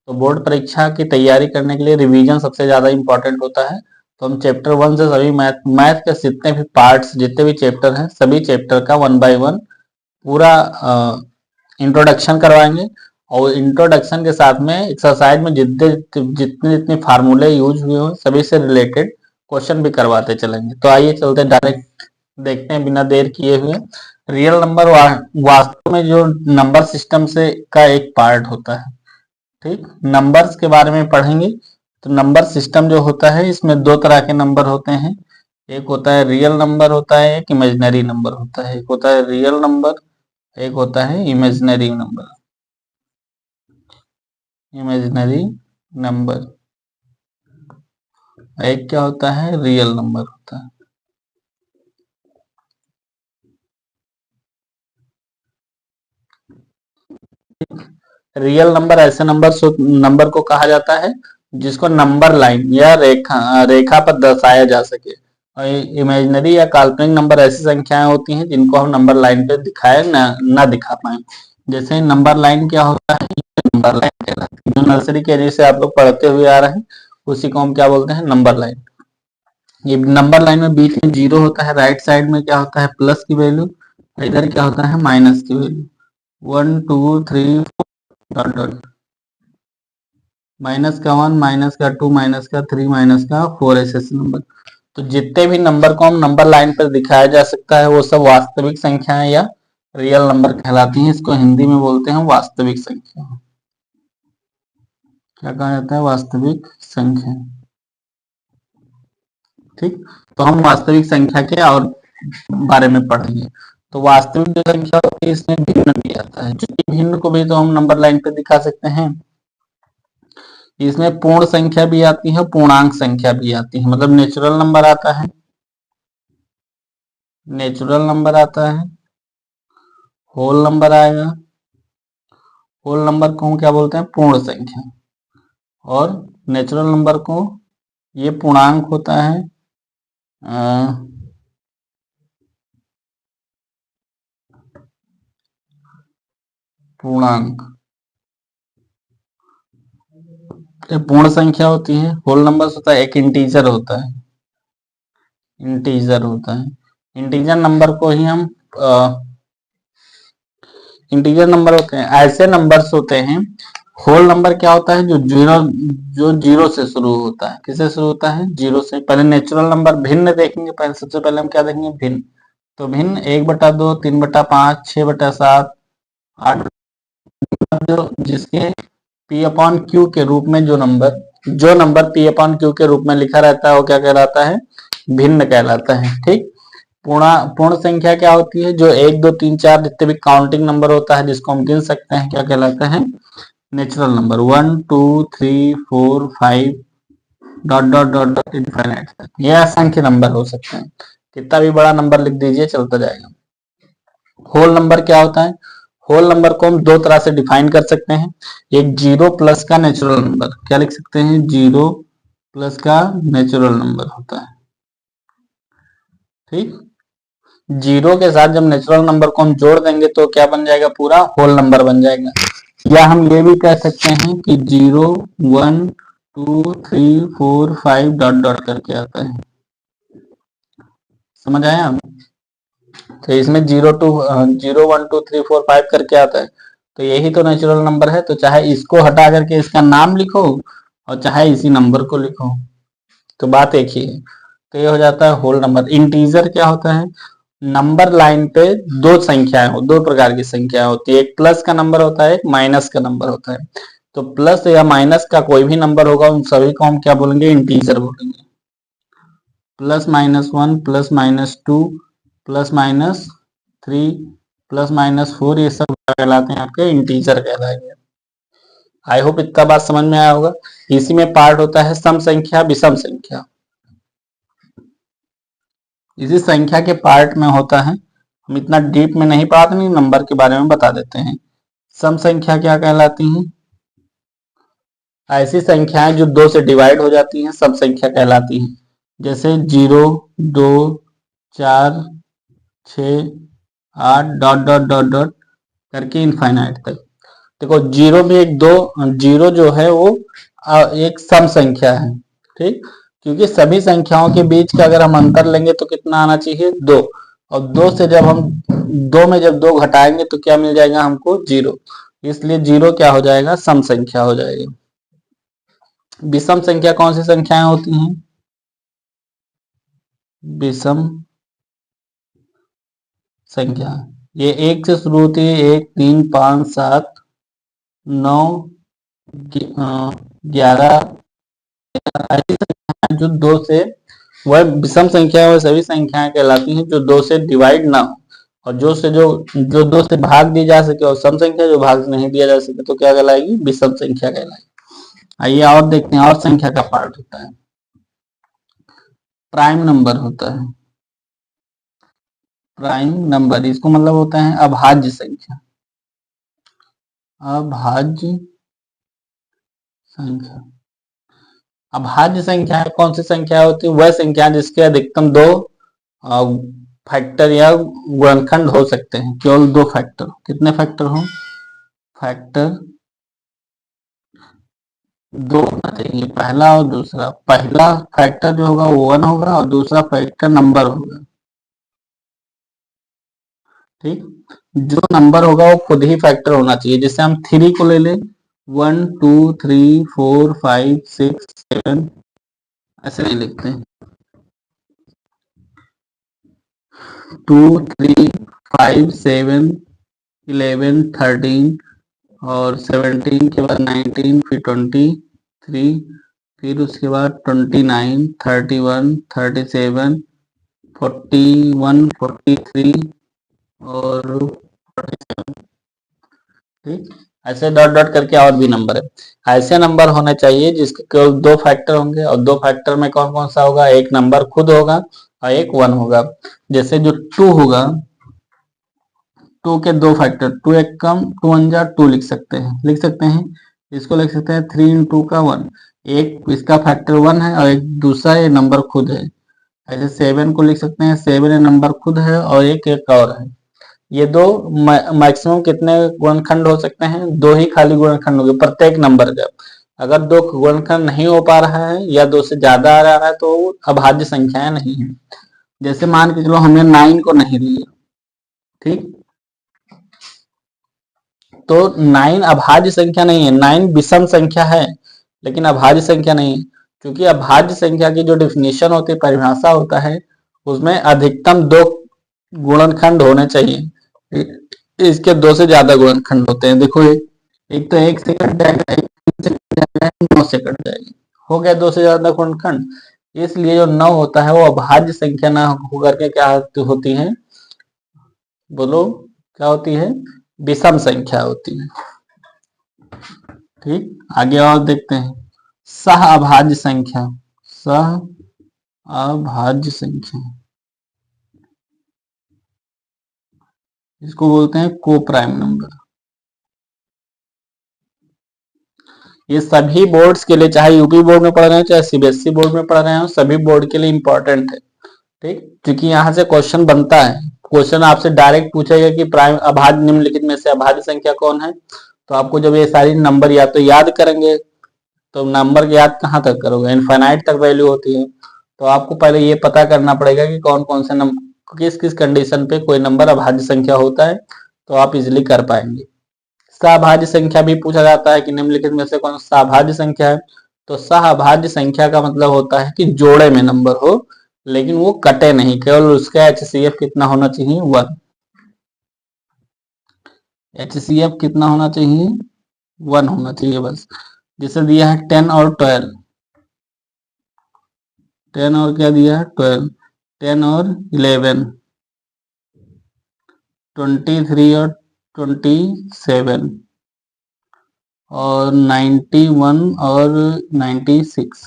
तो बोर्ड परीक्षा की तैयारी करने के लिए रिवीजन सबसे ज़्यादा इम्पोर्टेंट होता है। तो हम चैप्टर 1 से सभी मैथ के जितने भी पार्ट्स, जितने भी चैप्टर हैं, सभी चैप्टर का 1 बाय 1 पूरा इंट्रोडक्शन करवाएंगे। और इंट्रोडक्शन के साथ में एक्सरसाइज में जितने जितने फार्मूले यूज हुए हो सभी से रिलेटेड क्वेश्चन भी करवाते चलेंगे। तो आइए चलते डायरेक्ट देखते हैं बिना देर किए हुए। रियल नंबर वास्तव में जो नंबर सिस्टम से का एक पार्ट होता है। ठीक, नंबर्स के बारे में पढ़ेंगे। तो नंबर सिस्टम जो होता है इसमें दो तरह के नंबर होते हैं। एक होता है रियल नंबर होता है, एक इमेजिनरी नंबर होता है। एक होता है रियल नंबर, एक होता है इमेजिनरी नंबर। इमेजिनरी नंबर, एक क्या होता है, रियल नंबर होता है। रियल नंबर ऐसे नंबर को कहा जाता है जिसको नंबर लाइन या रेखा पर दर्शाया जा सके। और इमेजिनरी या काल्पनिक नंबर ऐसी संख्याएं होती हैं जिनको हम नंबर लाइन पे दिखाए ना दिखा पाए। जैसे नंबर लाइन क्या होता है, नंबर लाइन कहलाती है। जो नर्सरी के एज से आप लोग पढ़ते हुए आ रहे हैं उसी को हम क्या बोलते हैं, नंबर लाइन। ये नंबर लाइन में बीच में जीरो होता है, राइट साइड में क्या होता है, प्लस की वैल्यू, इधर क्या होता है, माइनस की वैल्यू। 1 2 3 डॉट डॉट, माइनस का 1, माइनस का 2, माइनस का 3, माइनस का 4, ऐसे नंबर। तो जितने भी नंबर को हम नंबर लाइन पर दिखाया जा सकता है वो सब वास्तविक संख्याएं या रियल नंबर कहलाती हैं। इसको हिंदी में बोलते हैं वास्तविक संख्या। क्या कहा जाता है, वास्तविक संख्या। ठीक, तो हम वास्तविक संख्या के और बारे में पढ़ेंगे। तो वास्तविक जो संख्या होती है इसमें भिन्न भी आता है, जो भिन्न को भी तो हम नंबर लाइन पे दिखा सकते हैं। इसमें पूर्ण संख्या भी आती है, पूर्णांक संख्या भी आती है। मतलब नेचुरल नंबर आता है, नेचुरल नंबर आता है, होल नंबर आएगा। होल नंबर को हम क्या बोलते हैं, पूर्ण संख्या। और नेचुरल नंबर को, ये पूर्णांक होता है, पूर्णांक, पूर्ण संख्या होती है। होल नंबर होता है, एक इंटीजर होता है, इंटीजर होता है। इंटीजर नंबर को ही हम इंटीजर नंबर होते हैं। ऐसे नंबर्स होते हैं, होल नंबर क्या होता है, जो जीरो से शुरू होता है। किससे शुरू होता है, जीरो से। पहले नेचुरल नंबर भिन्न देखेंगे, पहले सबसे पहले हम क्या देखेंगे, भिन्न। तो भिन्न 1/2, 3/5, 6/7, 8, जो जिसके पी अपॉन क्यू के रूप में जो नंबर पी अपॉन क्यू के रूप में लिखा रहता है वो क्या कहलाता है, भिन्न कहलाता है। ठीक, पूर्ण संख्या क्या होती है, जो 1 2 3 4 जितने भी काउंटिंग नंबर होता है जिसको हम गिन सकते हैं, क्या कहलाता है, natural number. 1 2 3 4 5 dot dot dot dot infinite तक ये असंख्य नंबर हो सकते हैं। कितना भी बड़ा नंबर लिख दीजिए चलता जाएगा। होल नंबर क्या होता है, होल नंबर को हम दो तरह से डिफाइन कर सकते हैं। एक जीरो प्लस का नेचुरल नंबर, क्या लिख सकते हैं, जीरो प्लस का नेचुरल नंबर होता है। ठीक, जीरो के साथ जब नेचुरल नंबर को हम जोड़ देंगे तो क्या बन जाएगा, पूरा होल नंबर बन जाएगा। या हम ये भी कह सकते हैं कि 0 1 2 3 4 5 डॉट डॉट करके आता है। समझ आया, तो इसमें 0 1 2 3 4 5 करके आता है। तो यही तो नेचुरल नंबर है। तो चाहे इसको हटा करके इसका नाम लिखो और चाहे इसी नंबर को लिखो, तो बात एक ही है। तो ये हो जाता है होल नंबर। इंटीजर क्या होता है, नंबर लाइन पे दो संख्याएं हो, दो प्रकार की संख्या होती है। एक प्लस का नंबर होता है, एक माइनस का नंबर होता है। तो प्लस या माइनस का कोई भी नंबर होगा उन सभी को हम क्या बोलेंगे, इंटीजर बोलेंगे। +-1, +-2, +-3, +-4, ये सब कहलाते हैं आपके इंटीजर कहलाएंगे। आई होप इतना बात समझ में आया होगा। इसी में पार्ट होता है सम संख्या, विषम संख्या। इसी संख्या के पार्ट में होता है, हम इतना डीप में नहीं पढ़ाते, नहीं नंबर के बारे में बता देते हैं। सम संख्या क्या कहलाती हैं, ऐसी संख्याएं जो 2 से डिवाइड हो जाती हैं सम संख्या कहलाती हैं। जैसे 0 2 4 6 8 डॉट डॉट डॉट डॉट करके इनफाइनाइट तक। देखो जीरो भी एक दो, जीरो जो है वो एक सम संख्या है, ठीक, क्योंकि सभी संख्याओं के बीच का अगर हम अंतर लेंगे तो कितना आना चाहिए, दो, और दो से जब हम दो में जब दो घटाएंगे तो क्या मिल जाएगा हमको, जीरो, इसलिए जीरो क्या हो जाएगा, सम संख्या हो जाएगी। विषम संख्या कौन सी संख्याएं होती हैं, विषम संख्या, ये एक से शुरू होती है, एक, तीन, पांच, सात, नौ, 11, ऐसी संख्याएं जो दो से, वह विषम संख्या, वह सभी संख्याएं कहलाती हैं जो दो से डिवाइड ना हो, और जो दो से भाग दी जा सके, और सम संख्या जो भाग नहीं दिया जा सके तो क्या कहलाएगी, विषम संख्या कहलाएगी। आइए और देखते हैं, और संख्या का पार्ट होता है, प्राइम नंबर होता है, प्राइम नंबर इसको मतलब होता है अभाज्य संख्या, अभाज्य संख्या। अभाज्य संख्या कौन सी संख्या होती है, वह संख्या जिसके अधिकतम दो फैक्टर या गुणनखंड हो सकते हैं, केवल दो फैक्टर, कितने फैक्टर हो, फैक्टर दो होना चाहिए, पहला और दूसरा, पहला फैक्टर जो होगा वो 1 होगा और दूसरा फैक्टर नंबर होगा, ठीक, जो नंबर होगा वो खुद ही फैक्टर होना चाहिए, जैसे हम 3 को ले लें, 1 2 3 4 5 6 7, ऐसे नहीं लिखते हैं, 2 3 5 7 11 13 और 17 के बाद 19, फिर 23, फिर उसके बाद 29 31 37 41 43 और 47, ठीक, ऐसे डॉट डॉट करके और भी नंबर है। ऐसे नंबर होने चाहिए जिसके केवल दो फैक्टर होंगे, और दो फैक्टर में कौन कौन सा होगा, एक नंबर खुद होगा और एक 1 होगा। जैसे जो 2 होगा, 2 के दो फैक्टर, 2 एक कम, 2 अंजा 2 लिख सकते हैं, इसको लिख सकते हैं 3 इंटू का 1, एक इसका फैक्टर 1 है और एक दूसरा ये नंबर खुद है। ऐसे 7 को लिख सकते हैं, 7 ये नंबर खुद है और एक और है। ये दो मैक्सिमम कितने गुणनखंड हो सकते हैं, दो ही खाली गुणनखंड होंगे प्रत्येक नंबर का। अगर दो गुणनखंड नहीं हो पा रहा है या दो से ज्यादा आ रहा है तो अभाज्य संख्याएं नहीं है। जैसे मान के चलो हमने 9 को नहीं लिया, ठीक, तो 9 अभाज्य संख्या नहीं है, 9 विषम संख्या है लेकिन अभाज्य संख्या नहीं है, क्योंकि अभाज्य संख्या की जो डिफिनेशन होती है, परिभाषा होता है, उसमें अधिकतम दो गुणनखंड होने चाहिए, इसके दो से ज्यादा गुणनखंड होते हैं। देखो एक तो एक से कट जाएगा, एक से कट जाएगा, 9 से कट जाएगी, हो गया दो से ज्यादा गुणनखंड। इसलिए जो 9 होता है वो अभाज्य संख्या ना होकर के क्या होती है, बोलो क्या होती है, विषम संख्या होती है, ठीक। आगे और देखते हैं, सह अभाज्य संख्या, सह अभाज्य संख्या, इसको बोलते हैं को प्राइम नंबर। ये सभी बोर्ड्स के लिए, चाहे यूपी बोर्ड में पढ़ रहे हो चाहे सीबीएसई बोर्ड में पढ़ रहे हो, सभी बोर्ड के लिए इंपॉर्टेंट है, ठीक, क्योंकि यहाँ से क्वेश्चन बनता है। क्वेश्चन आपसे डायरेक्ट पूछेगा कि प्राइम अभाज्य निम्नलिखित में से अभाज्य संख्या कौन है, तो आपको जब ये सारी नंबर या तो याद करेंगे, तो नंबर याद कहाँ तक करोगे, इनफाइनाइट तक वैल्यू होती है, तो आपको पहले ये पता करना पड़ेगा कि कौन कौन से नंबर किस किस कंडीशन पे कोई नंबर अभाज्य संख्या होता है, तो आप इजिली कर पाएंगे। सहभाज्य संख्या भी पूछा जाता है कि निम्नलिखित में से कौन सा अभाज्य संख्या है, तो सहभाज्य संख्या का मतलब होता है कि जोड़े में नंबर हो लेकिन वो कटे नहीं, केवल उसका HCF कितना होना चाहिए, 1, HCF कितना होना चाहिए, 1 होना चाहिए बस। जैसे दिया है 10 और 12, 10 और क्या दिया है 12, 10 और 11, 23 और 27 और 91 और 96,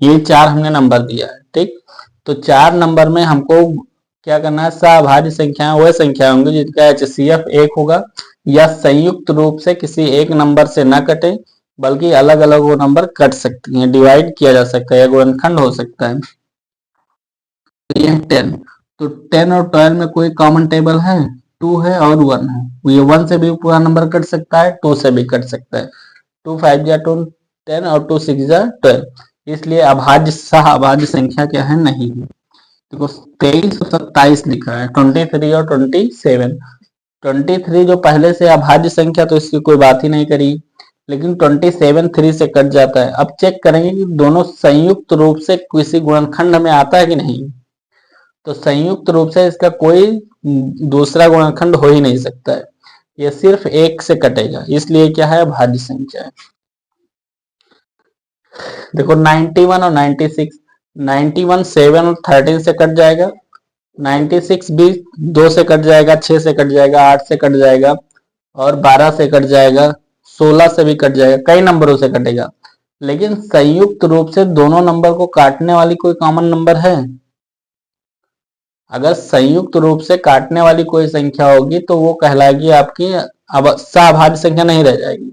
ये 4 हमने नंबर दिया है, ठीक। तो 4 नंबर में हमको क्या करना है, सहभाज्य संख्याएं वह संख्या होंगी जिनका HCF 1 होगा या संयुक्त रूप से किसी एक नंबर से न कटे, बल्कि अलग अलग वो नंबर कट सकती हैं, डिवाइड किया जा सकता है या गुणनखंड हो सकता है। तो ये 10, तो 10 और 12 में कोई कॉमन टेबल है, 2 है और 1 है। ये 1 से भी पूरा नंबर कट सकता है, 2 से भी कट सकता है। 2 5 जा 10 और 2 6 जा 12। इसलिए अभाज्य सह अभाज्य संख्या क्या है, नहीं है। देखो 23 और 27 लिखा है, 23 और 27। 23 जो पहले से अभाज्य संख्या तो इसकी कोई बात ही नहीं करी, लेकिन 27 3 से कट जाता है। अब चेक करेंगे कि दोनों संयुक्त रूप से किसी गुणनखंड में आता है कि नहीं। तो संयुक्त रूप से इसका कोई दूसरा गुणनखंड हो ही नहीं सकता है, ये सिर्फ 1 से कटेगा, इसलिए क्या है, भाज्य संख्या है। देखो 91 और 96, 91 7 और 13 से कट जाएगा, 96 भी 2 से कट जाएगा, 6 से कट जाएगा, 8 से कट जाएगा और 12 से कट जाएगा, 16 से भी कट जाएगा, कई नंबरों से कटेगा। लेकिन संयुक्त रूप से दोनों नंबर को काटने वाली कोई कॉमन नंबर है। अगर संयुक्त रूप से काटने वाली कोई संख्या होगी तो वो कहलाएगी आपकी सहअभाज्य संख्या, नहीं रह जाएगी।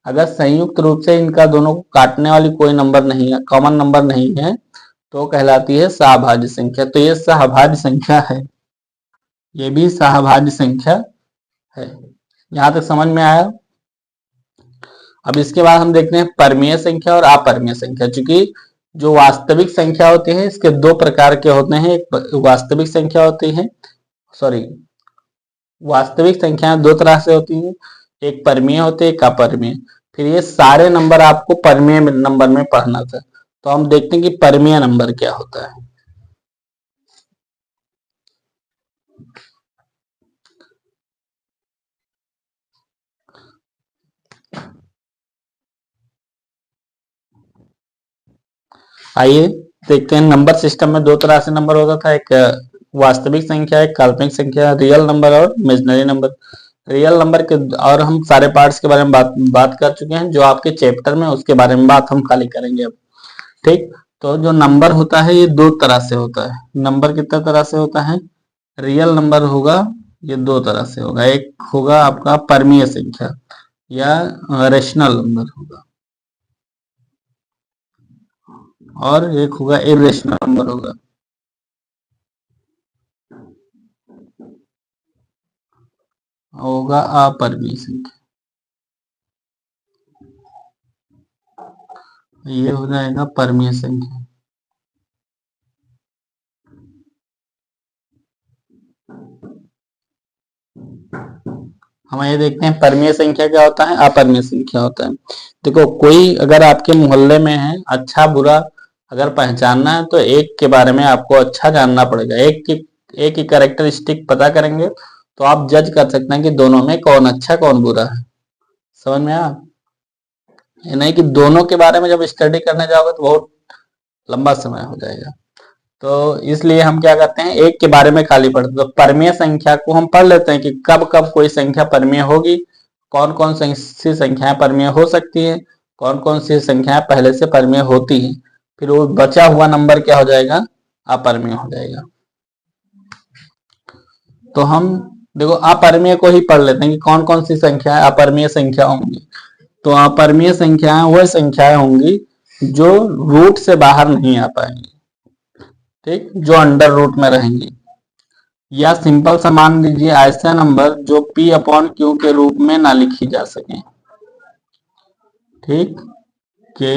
अगर संयुक्त रूप से इनका दोनों को काटने वाली कोई नंबर नहीं है, कॉमन नंबर नहीं है, तो कहलाती है सहअभाज्य संख्या। तो ये सहअभाज्य संख्या है, ये भी सहअभाज्य संख्या है। यहां तक समझ में आया। अब इसके बाद हम देखते हैं परमीय संख्या और अपरमीय संख्या। चूंकि जो वास्तविक संख्या होती है इसके दो प्रकार के होते हैं, एक वास्तविक संख्या होती है, वास्तविक संख्याएं दो तरह से होती हैं, एक परमीय होती है, एक अपरमीय। फिर ये सारे नंबर आपको परमीय नंबर में पढ़ना था। तो हम देखते हैं कि परमीय नंबर क्या होता है। आइए देखते हैं। नंबर सिस्टम में दो तरह से नंबर होता था, एक वास्तविक संख्या, एक काल्पनिक संख्या, रियल नंबर और इमेजिनरी नंबर। रियल नंबर के और हम सारे पार्ट्स के बारे में बात कर चुके हैं, जो आपके चैप्टर में उसके बारे में बात हम खाली करेंगे अब। ठीक, तो जो नंबर होता है ये दो तरह से होता है। नंबर कितना तरह से होता है, रियल नंबर होगा ये दो तरह से होगा, एक होगा आपका परमीय संख्या या रेशनल नंबर होगा, और एक होगा इरेशनल नंबर होगा अपरमीय संख्या। ये हो जाएगा परमीय संख्या। हम ये देखते हैं परमीय संख्या क्या होता है, अपरमीय संख्या होता है। देखो कोई अगर आपके मोहल्ले में है, अच्छा बुरा अगर पहचानना है तो एक के बारे में आपको अच्छा जानना पड़ेगा, एक की कैरेक्टरिस्टिक पता करेंगे तो आप जज कर सकते हैं कि दोनों में कौन अच्छा कौन बुरा है। समझ में आया? ये नहीं कि दोनों के बारे में जब स्टडी करने जाओगे तो बहुत लंबा समय हो जाएगा। तो इसलिए हम क्या करते हैं, एक के बारे में खाली पढ़ते। तो परमीय संख्या को हम पढ़ लेते हैं कि कब कब कोई संख्या परमीय होगी, कौन कौन सी संख्याएं परमीय हो सकती है, कौन कौन सी संख्याएं पहले से परमीय होती हैं। फिर वो बचा हुआ नंबर क्या हो जाएगा, अपरमीय हो जाएगा। तो हम देखो अपरमीय को ही पढ़ लेते हैं कि कौन कौन सी संख्याएं अपरमीय संख्या होंगी। तो अपरमीय संख्याएं वह संख्याएं होंगी जो रूट से बाहर नहीं आ पाएंगी, ठीक, जो अंडर रूट में रहेंगी। या सिंपल सा मान लीजिए ऐसा नंबर जो P अपॉन Q के रूप में ना लिखी जा सके, ठीक, के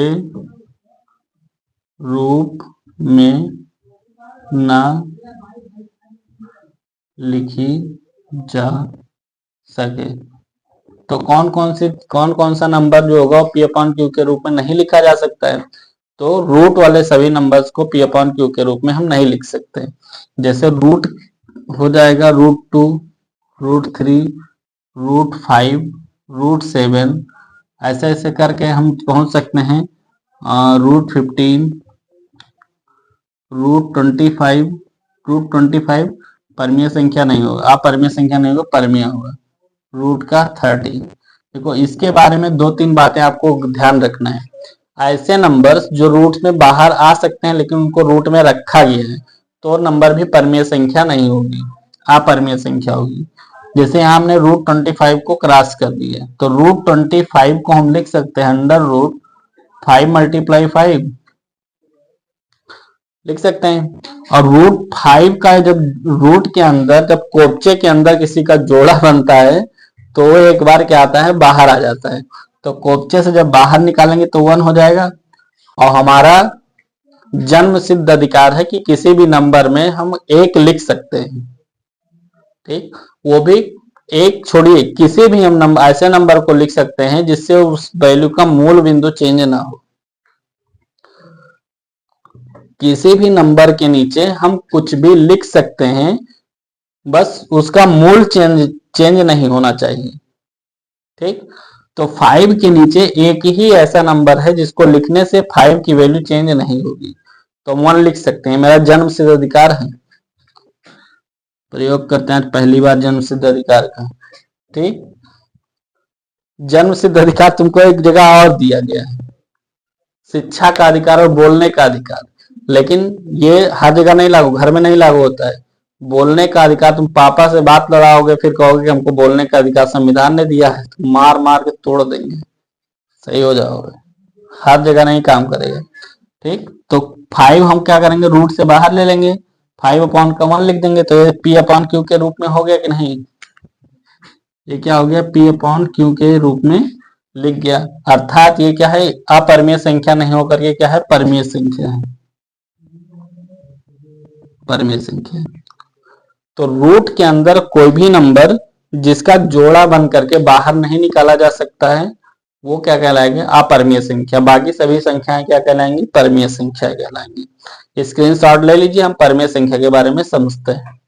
रूप में ना लिखी जा सके। तो कौन कौन सा नंबर जो होगा P अपॉन Q के रूप में नहीं लिखा जा सकता है। तो रूट वाले सभी नंबर्स को P अपॉन Q के रूप में हम नहीं लिख सकते। जैसे रूट हो जाएगा √2, √3, √5, √7, ऐसे ऐसे करके हम पहुंच सकते हैं √15, √25। √25 परमीय संख्या नहीं होगा, अपरमीय संख्या नहीं होगा, परमीय होगा। रूट का 30। देखो इसके बारे में दो तीन बातें आपको ध्यान रखना है। ऐसे नंबर्स जो रूट में बाहर आ सकते हैं लेकिन उनको रूट में रखा गया है तो नंबर भी परमीय संख्या नहीं होगी, अपरमीय संख्या होगी। जैसे यहाँ हमने √25 को क्रॉस कर दिया तो √25 को हम लिख सकते हैं अंडर रूट 5 × 5, लिख सकते हैं। और √5 का जब रूट के अंदर, जब कोपचे के अंदर किसी का जोड़ा बनता है तो वो एक बार क्या आता है, बाहर आ जाता है। तो कोपचे से जब बाहर निकालेंगे तो 1 हो जाएगा। और हमारा जन्म सिद्ध अधिकार है कि किसी भी नंबर में हम 1 लिख सकते हैं। ठीक, वो भी एक छोड़िए, किसी भी हम नंबर, ऐसे नंबर को लिख सकते हैं जिससे उस वैल्यू का मूल बिंदु चेंज ना हो। किसी भी नंबर के नीचे हम कुछ भी लिख सकते हैं, बस उसका मूल चेंज नहीं होना चाहिए। ठीक, तो 5 के नीचे एक ही ऐसा नंबर है जिसको लिखने से 5 की वैल्यू चेंज नहीं होगी, तो 1 लिख सकते हैं। मेरा जन्म सिद्ध अधिकार है, प्रयोग करते हैं पहली बार जन्म सिद्ध अधिकार का। ठीक, जन्म सिद्ध अधिकार तुमको एक जगह और दिया गया है, शिक्षा का अधिकार और बोलने का अधिकार, लेकिन ये हर जगह नहीं लागू, घर में नहीं लागू होता है। बोलने का अधिकार, तुम पापा से बात लड़ाओगे फिर कहोगे कि हमको बोलने का अधिकार संविधान ने दिया है, तो मार मार के तोड़ देंगे, सही हो जाओगे। हर जगह नहीं काम करेगा। ठीक, तो 5 हम क्या करेंगे, रूट से बाहर ले लेंगे, 5/1 लिख देंगे, तो ये P/Q के रूप में हो गया कि नहीं, ये क्या हो गया, P/Q के रूप में लिख गया। अर्थात ये क्या है, अपरिमेय संख्या नहीं होकर के क्या है, परिमेय संख्या है, परिमेय संख्या। तो रूट के अंदर कोई भी नंबर जिसका जोड़ा बन करके बाहर नहीं निकाला जा सकता है वो क्या कहलाएंगे, अपरिमेय संख्या। बाकी सभी संख्याएं क्या कहलाएंगी, परिमेय संख्या कहलाएंगी। स्क्रीनशॉट ले लीजिए, हम परिमेय संख्या के बारे में समझते हैं।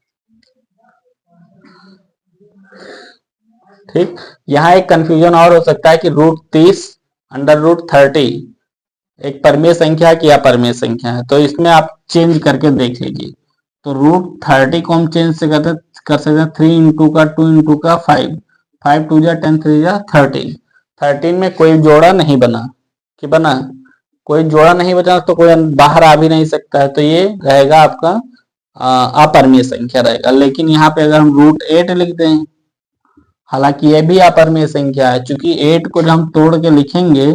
ठीक, यहाँ एक कंफ्यूजन और हो सकता है कि √30 √30 एक परिमेय संख्या है कि अपरिमेय संख्या है, तो इसमें आप चेंज करके देख लीजिए। तो √30 को हम चेंज से कर सकते हैं 3 इंटू का 2 इंटू का 5, 5 2 जा 10 3 जा 13। 13 में कोई जोड़ा नहीं बना, कि बना कोई जोड़ा नहीं बचा तो कोई बाहर आ भी नहीं सकता है, तो ये रहेगा आपका अपरिमेय संख्या रहेगा। लेकिन यहाँ पे अगर हम √8 लिख दें, हालांकि ये भी अपरिमेय संख्या है, चूंकि 8 को जब हम तोड़ के लिखेंगे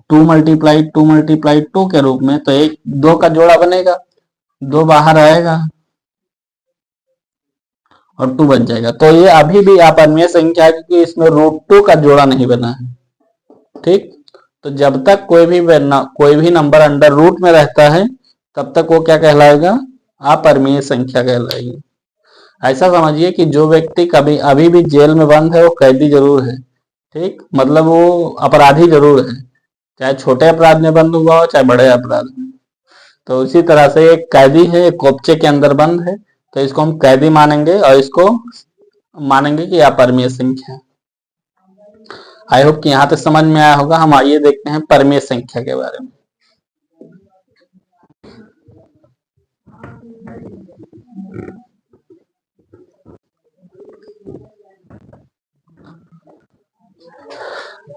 2 × 2 × 2 के रूप में, तो 2 का जोड़ा बनेगा, 2 बाहर आएगा और 2 बच जाएगा। तो ये अभी भी अपरिमेय संख्या है क्योंकि इसमें √2 का जोड़ा नहीं बना है। ठीक, तो जब तक कोई भी नंबर अंडर रूट में रहता है तब तक वो क्या कहलाएगा, अपरिमेय संख्या कहलाएगी। ऐसा समझिए कि जो व्यक्ति कभी अभी भी जेल में बंद है वो कैदी जरूर है। ठीक, मतलब वो अपराधी जरूर है, चाहे छोटे अपराध में बंद हुआ हो चाहे बड़े अपराध में। तो उसी तरह से एक कैदी है, एक कोपचे के अंदर बंद है, तो इसको हम कैदी मानेंगे और इसको मानेंगे कि अपरिमेय संख्या। आई होप कि यहां तक समझ में आया होगा। हम आइए देखते हैं परिमेय संख्या के बारे में।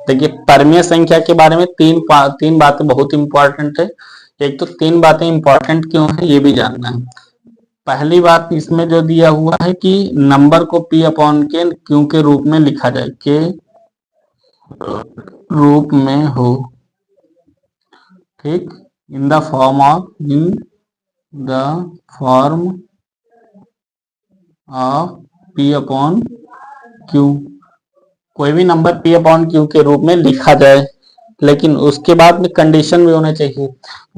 देखिए, परिमेय संख्या के बारे में तीन बातें बहुत इंपॉर्टेंट है। एक तो 3 बातें इंपॉर्टेंट क्यों है ये भी जानना है। पहली बात इसमें जो दिया हुआ है कि नंबर को P/Q के रूप में लिखा जाए, के रूप में हो। ठीक, in the form of P/Q, कोई भी नंबर P/Q के रूप में लिखा जाए, लेकिन उसके बाद में कंडीशन भी होना चाहिए।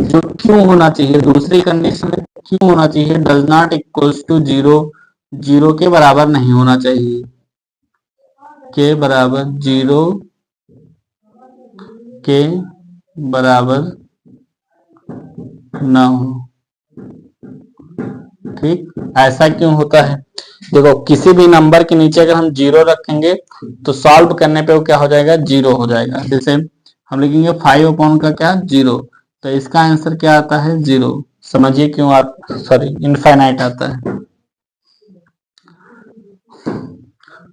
जो क्यों होना चाहिए, दूसरी कंडीशन क्यों होना चाहिए, डज नॉट इक्वल्स टू 0, 0 के बराबर नहीं होना चाहिए, के बराबर 0 के बराबर ना हो। ठीक, ऐसा क्यों होता है, देखो किसी भी नंबर के नीचे अगर हम 0 रखेंगे तो सॉल्व करने पे वो क्या हो जाएगा, 0 हो जाएगा। जैसे हम लिखेंगे 5/, का क्या 0, तो इसका आंसर क्या आता है 0। समझिए क्यों इनफाइनाइट आता है।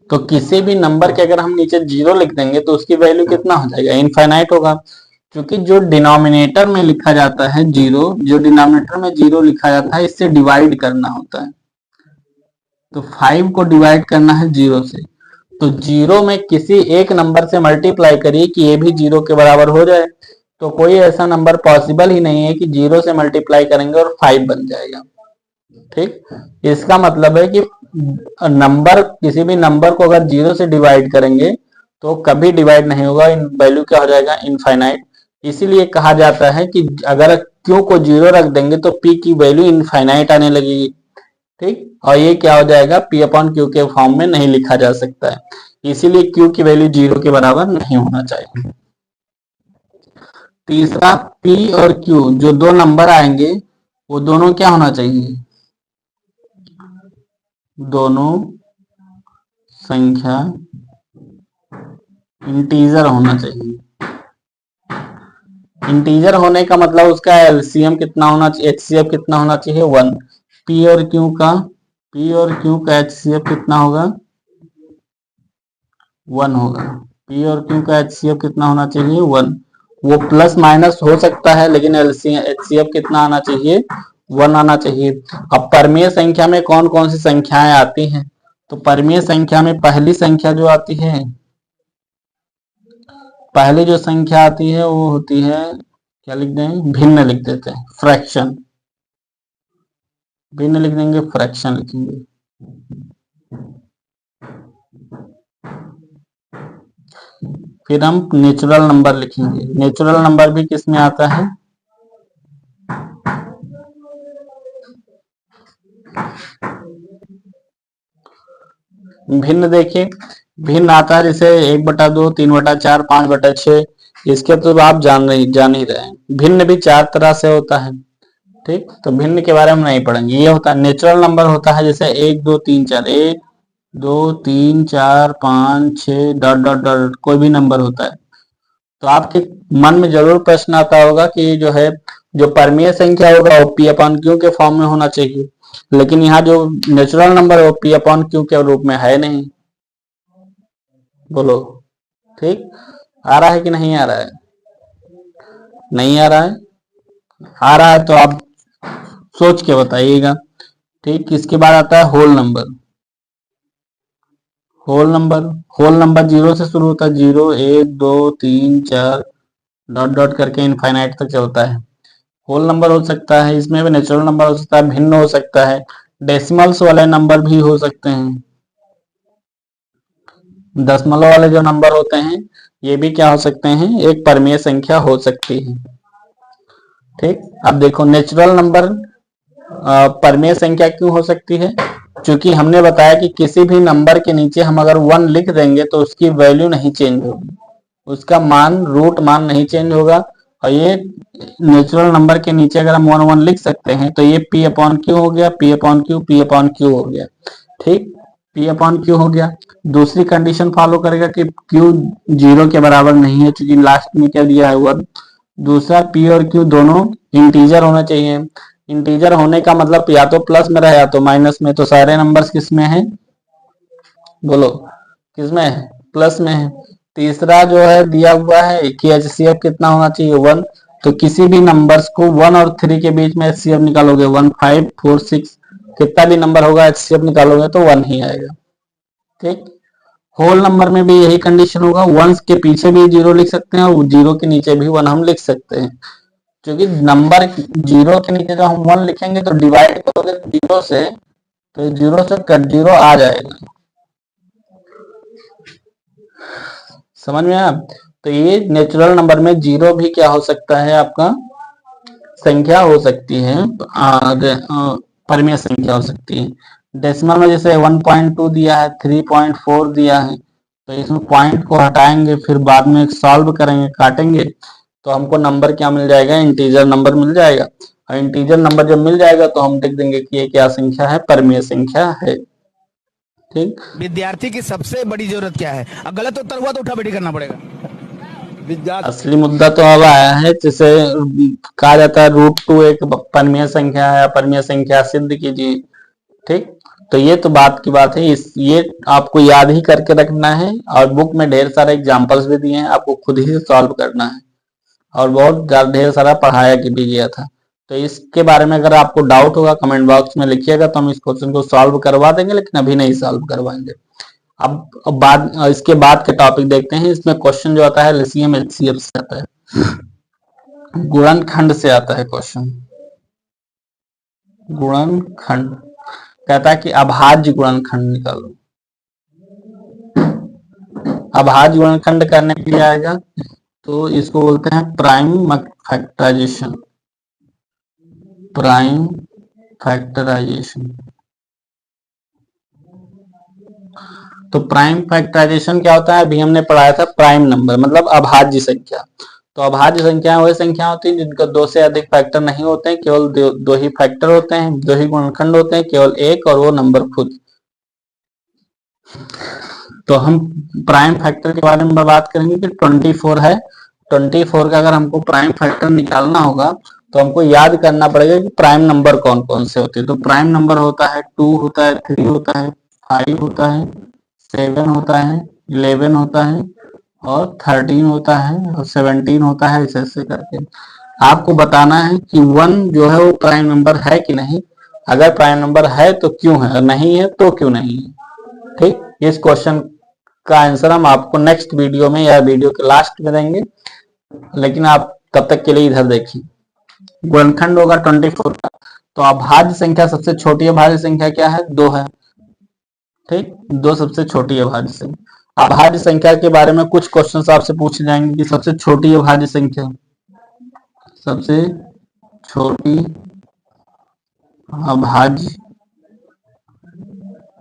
तो किसी भी नंबर के अगर हम नीचे 0 लिख देंगे तो उसकी वैल्यू कितना हो जाएगा, इनफाइनाइट होगा। क्योंकि जो डिनोमिनेटर में लिखा जाता है 0, जो डिनोमिनेटर में 0 लिखा जाता है इससे डिवाइड करना होता है। तो 5 को डिवाइड करना है 0 से, तो 0 में किसी एक नंबर से मल्टीप्लाई करिए कि ये भी 0 के बराबर हो जाए। तो कोई ऐसा नंबर पॉसिबल ही नहीं है कि 0 से मल्टीप्लाई करेंगे और 5 बन जाएगा। ठीक, इसका मतलब है कि नंबर, किसी भी नंबर को अगर 0 से डिवाइड करेंगे तो कभी डिवाइड नहीं होगा, वैल्यू क्या हो जाएगा, इनफाइनाइट। इसीलिए कहा जाता है कि अगर क्यू को 0 रख देंगे तो पी की वैल्यू इनफाइनाइट आने लगेगी। ठीक, और ये क्या हो जाएगा, पी अपॉन क्यू के फॉर्म में नहीं लिखा जा सकता है, इसीलिए क्यू की वैल्यू 0 के बराबर नहीं होना चाहिए। तीसरा, पी और क्यू जो दो नंबर आएंगे वो दोनों क्या होना चाहिए, दोनों संख्या इंटीजर होना चाहिए। इंटीजर होने का मतलब उसका एलसीएम कितना होना चाहिए, एचसीएफ कितना होना चाहिए, 1। पी और क्यू का एचसीएफ कितना होगा, 1 होगा। पी और क्यू का एचसीएफ कितना होना चाहिए, 1। वो प्लस माइनस हो सकता है लेकिन एचसीएफ कितना आना चाहिए, 1 आना चाहिए। अब परमीय संख्या में कौन कौन सी संख्याएं आती हैं, तो परमीय संख्या में पहली संख्या जो आती है, पहली जो संख्या आती है वो होती है, क्या लिख दें, भिन्न लिख देते हैं, फ्रैक्शन। भिन्न लिख देंगे, फ्रैक्शन लिखेंगे। फिर हम नेचुरल नंबर लिखेंगे। नेचुरल नंबर भी किस में आता है, भिन्न। देखिए भिन्न आता है जैसे 1/2, 3/4, 5/6, इसके तो आप जान ही रहे हैं। भिन्न भी 4 तरह से होता है। ठीक, तो भिन्न के बारे में नहीं पढ़ेंगे। ये होता है नेचुरल नंबर, होता है जैसे 1 2 3 4, 1 2 3 4 5 6 डॉट डॉट डॉट, कोई भी नंबर होता है। तो आपके मन में जरूर प्रश्न आता होगा कि जो है, जो परमीय संख्या होगा वो पी अपॉन क्यू के फॉर्म में होना चाहिए, लेकिन यहाँ जो नेचुरल नंबर है वो पी अपॉन क्यू के रूप में है नहीं। बोलो, ठीक, आ रहा है कि नहीं आ रहा है, नहीं आ रहा है, आ रहा है तो आप सोच के बताइएगा। ठीक, किसके बाद आता है, होल नंबर। होल नंबर 0 से शुरू होता है, 0 1 2 3 4 डॉट डॉट करके इनफाइनाइट तक चलता है। होल नंबर हो सकता है, इसमें भी नेचुरल नंबर हो सकता है, भिन्न हो सकता है, डेसिमल्स वाले नंबर भी हो सकते हैं। दशमलव वाले जो नंबर होते हैं ये भी क्या हो सकते हैं, एक परमीय संख्या हो सकती है। ठीक, अब देखो नेचुरल नंबर परमीय संख्या क्यों हो सकती है, क्योंकि हमने बताया कि किसी भी नंबर के नीचे हम अगर 1 लिख देंगे तो उसकी वैल्यू नहीं चेंज होगी, उसका मान, रूट मान नहीं चेंज होगा। और ये नेचुरल नंबर के नीचे अगर हम 1 1 लिख सकते हैं तो ये पी अपॉन क्यू हो गया, पी अपॉन क्यू हो गया। ठीक, पी अपॉन क्यू हो गया। दूसरी कंडीशन फॉलो करेगा कि क्यू 0 के बराबर नहीं है, क्योंकि लास्ट में क्या दिया है, 1। दूसरा, पी और क्यू दोनों इंटीजर होना चाहिए। इंटीजर होने का मतलब या तो प्लस में रहे या तो माइनस में, तो सारे नंबर्स किस में है, बोलो किस में है, प्लस में है। तीसरा जो है दिया हुआ है कि एचसीएफ कितना होना चाहिए, 1। तो किसी भी नंबर्स को 1 और 3 के बीच में एचसीएफ निकालोगे, 1 5 4 6 कितना भी नंबर होगा एचसीएफ निकालोगे तो 1 ही आएगा। ठीक, होल नंबर में भी यही कंडीशन होगा, 1 के पीछे भी 0 लिख सकते हैं और 0 के नीचे भी 1 हम लिख सकते हैं, क्योंकि नंबर 0 के नीचे जब हम 1 लिखेंगे तो डिवाइड करोगे 0 से, तो 0 से कट 0 आ जाएगा। समझ में आया। तो ये नेचुरल नंबर में 0 भी क्या हो सकता है, आपका संख्या हो सकती है, परमीय संख्या हो सकती है। डेसिमल में जैसे 1.2 दिया है, 3.4 दिया है, तो इसमें पॉइंट को हटाएंगे, फिर बाद में सॉल्व करेंगे, काटेंगे, तो हमको नंबर क्या मिल जाएगा, इंटीजर नंबर मिल जाएगा। और इंटीजर नंबर जब मिल जाएगा तो हम देख देंगे कि ये क्या संख्या है, परमीय संख्या है। ठीक, विद्यार्थी की सबसे बड़ी जरूरत क्या है, अब गलत उत्तर हुआ तो उठा बैठी करना पड़ेगा। असली मुद्दा तो अब आया है, जिसे कहा जाता है √2 एक परमीय संख्या है, परमीय संख्या सिद्ध कीजिए। ठीक, तो ये तो बात की बात है, ये आपको याद ही करके रखना है, और बुक में ढेर सारे एग्जांपल्स भी दिए हैं, आपको खुद ही सॉल्व करना है, और बहुत ढेर सारा पढ़ाया भी गया था। तो इसके बारे में अगर आपको डाउट होगा कमेंट बॉक्स में लिखिएगा, तो हम इस क्वेश्चन को सॉल्व करवा देंगे, लेकिन अभी नहीं सॉल्व करवाएंगे। अब इसके बाद के टॉपिक देखते हैं। इसमें क्वेश्चन जो आता है एलसीएम एचसीएफ से आता है। गुणनखंड से आता है क्वेश्चन। गुणनखंड कहता है कि अभाज्य गुणनखंड निकालो। अभाज्य गुणनखंड करने के लिए आएगा तो इसको बोलते हैं प्राइम फैक्टराइजेशन। Prime factorisation. तो प्राइम फैक्टराइजेशन क्या होता है? अभी हमने पढ़ाया था प्राइम नंबर मतलब अभाज्य संख्या। तो अभाज्य संख्या वही संख्या होती है जिनका दो से अधिक फैक्टर नहीं होते हैं, केवल दो ही फैक्टर होते हैं, दो ही गुणनखंड होते हैं, केवल एक, और वो नंबर खुद। तो हम प्राइम फैक्टर के बारे में बात करेंगे कि 24 है। 24 का अगर हमको प्राइम फैक्टर निकालना होगा तो हमको याद करना पड़ेगा कि प्राइम नंबर कौन कौन से होते हैं। तो प्राइम नंबर होता है 2 होता है, 3 होता है, 5 होता है, 7 होता है, 11 होता है, और 13 होता है, और 17 होता है, ऐसे करके आपको बताना है कि 1 जो है वो प्राइम नंबर है कि नहीं। अगर प्राइम नंबर है तो क्यों है, और नहीं है तो क्यों नहीं है। ठीक, इस क्वेश्चन का आंसर हम आपको नेक्स्ट वीडियो में या वीडियो के लास्ट में देंगे, लेकिन आप तब तक के लिए इधर देखिए। गुणनखंड होगा 24 का। तो अभाज्य संख्या सबसे छोटी अभाज्य संख्या क्या है? 2 है। ठीक, 2 सबसे छोटी अभाज्य संख्या। अभाज्य संख्या के बारे में कुछ क्वेश्चंस आपसे पूछे जाएंगे कि सबसे छोटी अभाज्य संख्या, सबसे छोटी अभाज्य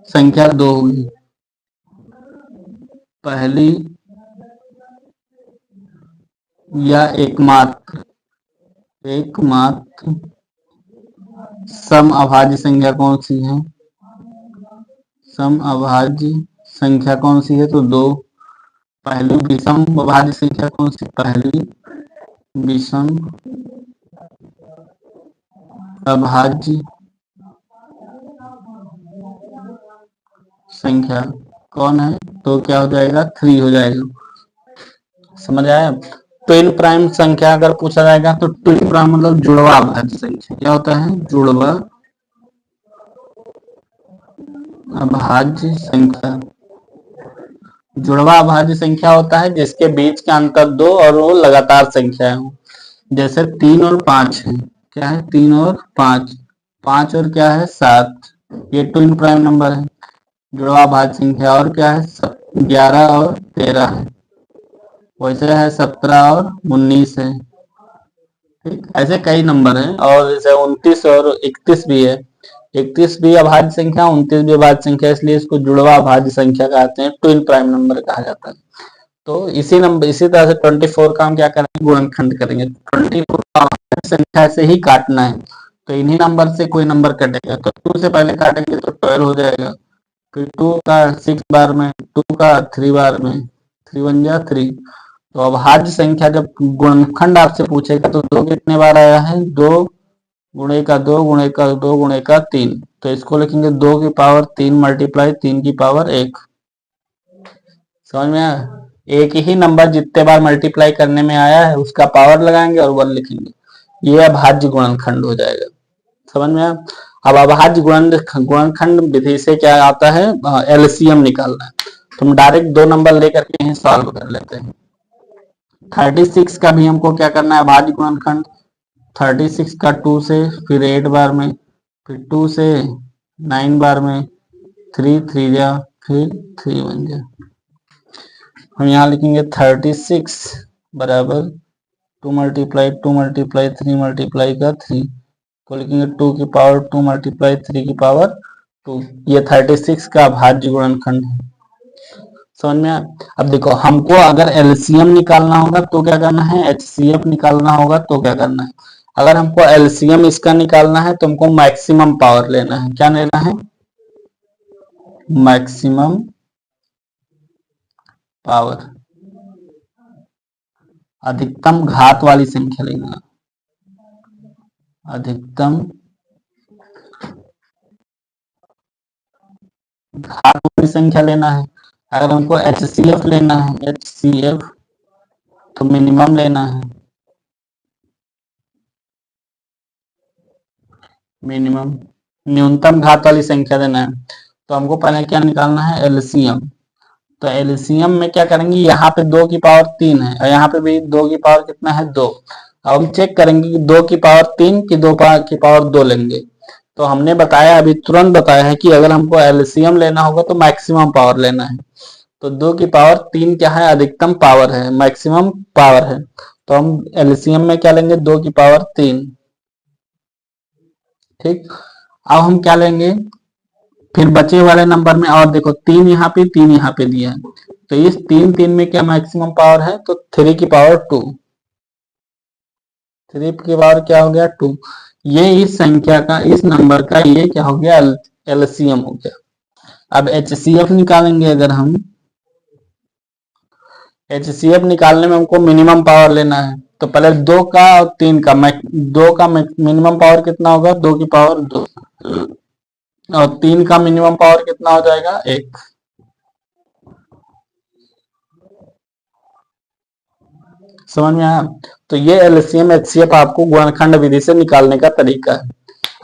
संख्या 2 होगी। पहली या एकमात्र सम अभाज्य संख्या कौन सी है? सम अभाज्य संख्या कौन सी है? तो 2। पहली विषम अभाज्य संख्या कौन सी? पहली विषम अभाज्य संख्या कौन है? तो क्या हो जाएगा? 3 हो जाएगा। समझ आया? ट्विन प्राइम संख्या अगर पूछा जाएगा तो ट्विन प्राइम मतलब जुड़वा अभाज्य संख्या। क्या होता है? जुड़वा अभाज्य संख्या। जुड़वा अभाज्य संख्या होता है जिसके बीच का अंतर 2 और वो लगातार संख्या हो। जैसे 3 और 5 है। क्या है? 3 और 5, 5 और क्या है? 7। ये ट्विन प्राइम नंबर है, जुड़वा अभाज्य संख्या। और क्या है? 11 और 13 है। वैसे है 17 और 19 है। ठीक, ऐसे कई नंबर हैं। और जैसे 29 और 31 भी है। 31 भी अभाज्य संख्या, 29 भी अभाज्य संख्या, इसलिए इसको जुड़वा अभाज्य संख्या कहते हैं, ट्विन प्राइम नंबर कहा जाता है। तो इसी तरह से 24 का हम क्या करेंगे? गुणनखंड करेंगे। 24 का अभाज्य संख्या से ही काटना है। तो इन्हीं नंबर से कोई नंबर कटेगा तो 2 से पहले काटेंगे तो 12 हो जाएगा। फिर 2 का 6 बार में, 2 का 3 बार में, 3 1 जा 3। तो अभाज्य संख्या जब गुणनखंड आपसे पूछेगा तो 2 कितने बार आया है? 2 गुणे का 2 गुणे का 2 गुणे का 3। तो इसको लिखेंगे 2 की पावर 3 मल्टीप्लाई 3 की पावर 1। समझ में आया? एक ही नंबर जितने बार मल्टीप्लाई करने में आया है उसका पावर लगाएंगे और 1 लिखेंगे। ये अभाज्य गुणनखंड हो जाएगा। समझ में आया? अब अभाज्य गुणनखंड विधि से क्या आता है? एलसीएम निकालना है। तो हम डायरेक्ट 2 नंबर लेकर के यहीं सॉल्व कर लेते हैं। 36 का भी हमको क्या करना है? अभाज्य गुणनखंड। 36 का 2 से, फिर 8 बार में, फिर 2 से 9 बार में, 3 3 जा, फिर 3 1 जा। हम यहाँ लिखेंगे 36 बराबर 2 मल्टीप्लाई 2 मल्टीप्लाई 3 मल्टीप्लाई का 3 को लिखेंगे 2 की पावर 2 मल्टीप्लाई 3 की पावर 2। ये 36 का अभाज्य गुणनखंड है। समझ में आया? अब देखो, हमको अगर एलसीएम निकालना होगा तो क्या करना है? एचसीएफ निकालना होगा तो क्या करना है? अगर हमको एलसीएम इसका निकालना है तो हमको मैक्सिमम पावर लेना है। क्या लेना है? मैक्सिमम पावर, अधिकतम घात वाली संख्या लेना। अधिकतम घात वाली संख्या लेना है। अगर हमको एचसीएफ लेना है, एचसीएफ, तो मिनिमम लेना है। मिनिमम न्यूनतम घात वाली संख्या देना है। तो हमको पहले क्या निकालना है? एलसीएम। तो एलसीएम में क्या करेंगे? यहाँ पे 2 की पावर 3 है और यहाँ पे भी 2 की पावर कितना है? 2। अब हम चेक करेंगे कि 2 की पावर 3 की 2 की पावर 2 लेंगे। तो हमने बताया, अभी तुरंत बताया है कि अगर हमको एलसीएम लेना होगा तो मैक्सिमम पावर लेना है। तो 2 की पावर 3 क्या है, अधिकतम पावर है, मैक्सिमम पावर है। तो हम एलसीएम में क्या लेंगे, 2 की पावर 3। ठीक, अब हम क्या लेंगे फिर बचे वाले नंबर में, और देखो 3 यहाँ पे 3 यहाँ पे दिया है, तो इस 3 में क्या मैक्सिमम पावर है, तो 3 की पावर 2, 3 की पावर क्या हो गया 2। ये इस संख्या का, इस नंबर का ये क्या हो गया, एलसीएम हो गया। अब एचसीएफ निकालेंगे, अगर हम एचसीएफ निकालने में हमको मिनिमम पावर लेना है, तो पहले 2 का और 3 का, 2 का मिनिमम पावर कितना होगा, 2 की पावर 2, और 3 का मिनिमम पावर कितना हो जाएगा, 1। समझ में आया। तो ये एलसीएम एचसीएफ आपको गुणनखंड विधि से निकालने का तरीका है।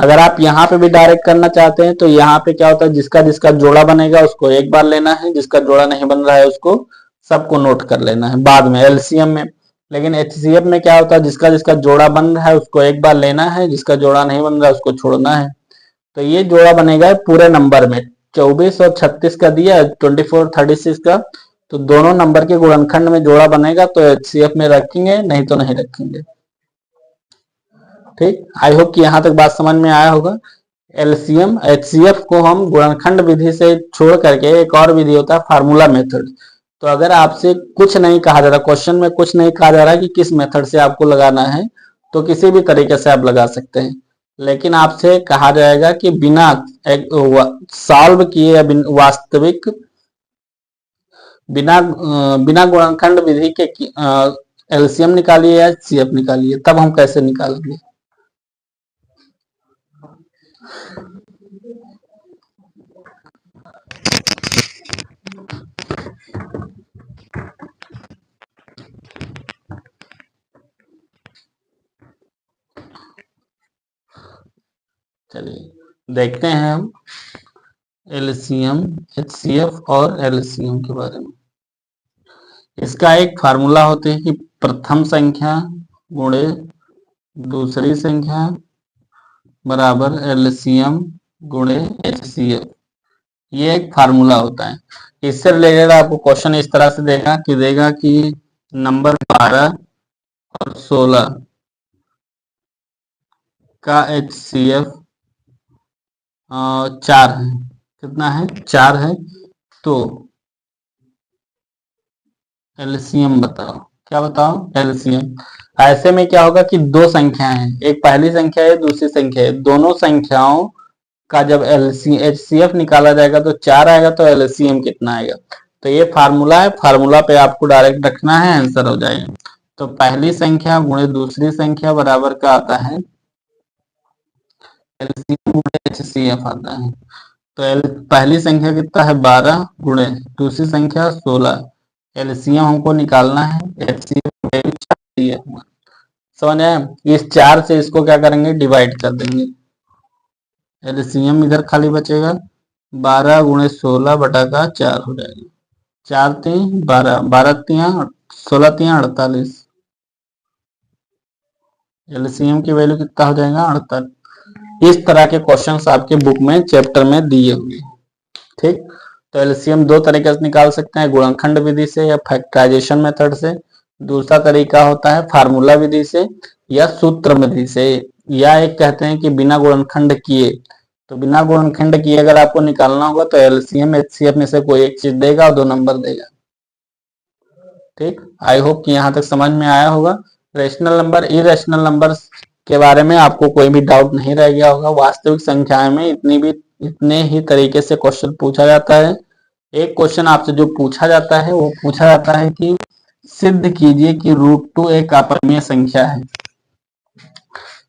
अगर आप यहाँ पे भी डायरेक्ट करना चाहते हैं तो यहाँ पे क्या होता है, जिसका जिसका जोड़ा बनेगा उसको एक बार लेना है, जिसका जोड़ा नहीं बन रहा है उसको सबको नोट कर लेना है बाद में एलसीएम में। लेकिन एचसीएफ में क्या होता है, जिसका जिसका जोड़ा बन रहा है उसको एक बार लेना है, जिसका जोड़ा नहीं बन रहा है उसको छोड़ना है। तो ये जोड़ा बनेगा पूरे नंबर में, 24 और 36 का दिया, 24 36 का, तो दोनों नंबर के गुणनखंड में जोड़ा बनेगा तो एचसीएफ में रखेंगे, नहीं तो नहीं रखेंगे। ठीक, आई होप कि यहां तक बात समझ में आया होगा। एलसीएम एचसीएफ को हम गुणनखंड विधि से छोड़ करके एक और विधि होता है फार्मूला मेथड। तो अगर आपसे कुछ नहीं कहा जा रहा, क्वेश्चन में कुछ नहीं कहा जा रहा कि किस मेथड से आपको लगाना है, तो किसी भी तरीके से आप लगा सकते हैं। लेकिन आपसे कहा जाएगा कि बिना सॉल्व किए, वास्तविक बिना बिना गुणनखंड विधि के एलसीएम निकालिए या एचसीएफ निकालिए, तब हम कैसे निकालेंगे। चलिए देखते हैं हम एलसीएम एचसीएफ और एलसीएम के बारे में। इसका एक फार्मूला होते है कि प्रथम संख्या गुणे दूसरी संख्या बराबर एलसीएम गुणे एचसीएफ, ये एक फार्मूला होता है। इससे रिलेटेड आपको क्वेश्चन इस तरह से देगा कि नंबर 12 और 16 का एचसीएफ 4 है, कितना है, 4 है, तो एलसीएम बताओ। क्या बताओ, एलसीएम। ऐसे में क्या होगा कि दो संख्याएं हैं, एक पहली संख्या है दूसरी संख्या है, दोनों संख्याओं का जब एचसीएफ निकाला जाएगा तो 4 आएगा, तो एलसीएम कितना आएगा। तो ये फार्मूला है, फार्मूला पे आपको डायरेक्ट रखना है, आंसर हो जाएगा। तो पहली संख्या गुणे दूसरी संख्या बराबर का आता है एलसीएम गुणे एचसीएफ आता है। तो पहली संख्या कितना है, 12 गुणे दूसरी संख्या 16, एलसीएम हमको निकालना है, एचसीएफ समझ आए। इस 4 से इसको क्या करेंगे, डिवाइड कर देंगे, एलसीएम इधर खाली बचेगा, 12 गुणे 16 बटा का 4 हो जाएगा, 4 3 12, 12 3 16 3 48, एलसीएम की वैल्यू कितना हो जाएगा, 48। इस तरह के क्वेश्चंस आपके बुक में चैप्टर में दिए हुए। ठीक, तो एलसीएम दो तरीके से निकाल सकते हैं, गुणनखंड विधि से या फैक्टराइजेशन मेथड से। दूसरा तरीका होता है फार्मूला विधि से या सूत्र विधि से, या एक कहते हैं कि बिना गुणनखंड किए। तो बिना गुणनखंड किए अगर आपको निकालना होगा तो एलसीएम एचसीएफ में से कोई एक चीज देगा और 2 नंबर देगा। ठीक, आई होप कि यहाँ तक समझ में आया होगा। रेशनल नंबर इरेशनल नंबर के बारे में आपको कोई भी डाउट नहीं रह गया होगा। वास्तविक संख्याएं में इतने ही तरीके से क्वेश्चन पूछा जाता है। एक क्वेश्चन आपसे जो पूछा जाता है वो पूछा जाता है कि सिद्ध कीजिए कि √2 एक अपरिमेय संख्या है।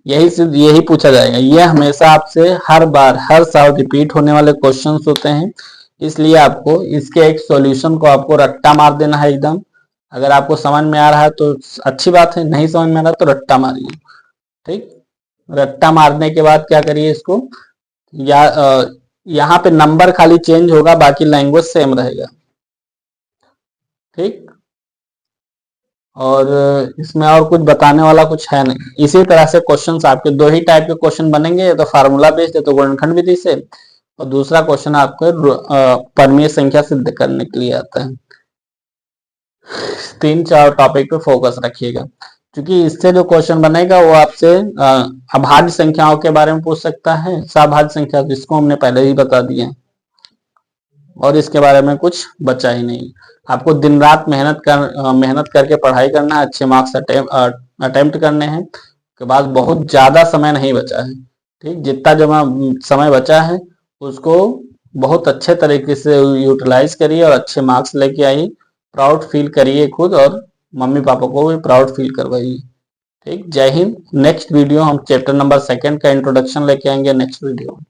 यही पूछा जाएगा। ये हमेशा आपसे हर साल रिपीट होने वाले क्वेश्चंस होते हैं, इसलिए आपको इसके एक सॉल्यूशन को आपको रट्टा मार देना है एकदम। अगर आपको समझ में आ रहा है तो अच्छी बात है, नहीं समझ में आ रहा तो रट्टा मारिए। ठीक, रट्टा मारने के बाद क्या करिए, इसको या यहाँ पे नंबर खाली चेंज होगा, बाकी लैंग्वेज सेम रहेगा। ठीक, और इसमें और कुछ बताने वाला कुछ है नहीं। इसी तरह से क्वेश्चंस आपके दो ही टाइप के क्वेश्चन बनेंगे, तो फार्मूला बेस्ड है तो गुणनखंड विधि से, और दूसरा क्वेश्चन आपको परमीय संख्या सिद्ध करने के लिए आता है। 3-4 टॉपिक पे फोकस रखिएगा, क्योंकि इससे जो क्वेश्चन बनेगा वो आपसे अभाज्य संख्याओं के बारे में पूछ सकता है, सभाज्य संख्या जिसको हमने पहले ही बता दिया, और इसके बारे में कुछ बचा ही नहीं। आपको दिन रात मेहनत करके पढ़ाई करना है, अच्छे मार्क्स अटेम्प्ट करने हैं। के बाद बहुत ज्यादा समय नहीं बचा है, ठीक, जितना जमा समय बचा है उसको बहुत अच्छे तरीके से यूटिलाइज करिए और अच्छे मार्क्स लेके आइए। प्राउड फील करिए खुद, और मम्मी पापा को भी प्राउड फील करवाइए। ठीक, जय हिंद। नेक्स्ट वीडियो हम चैप्टर नंबर 2 का इंट्रोडक्शन लेके आएंगे नेक्स्ट वीडियो में।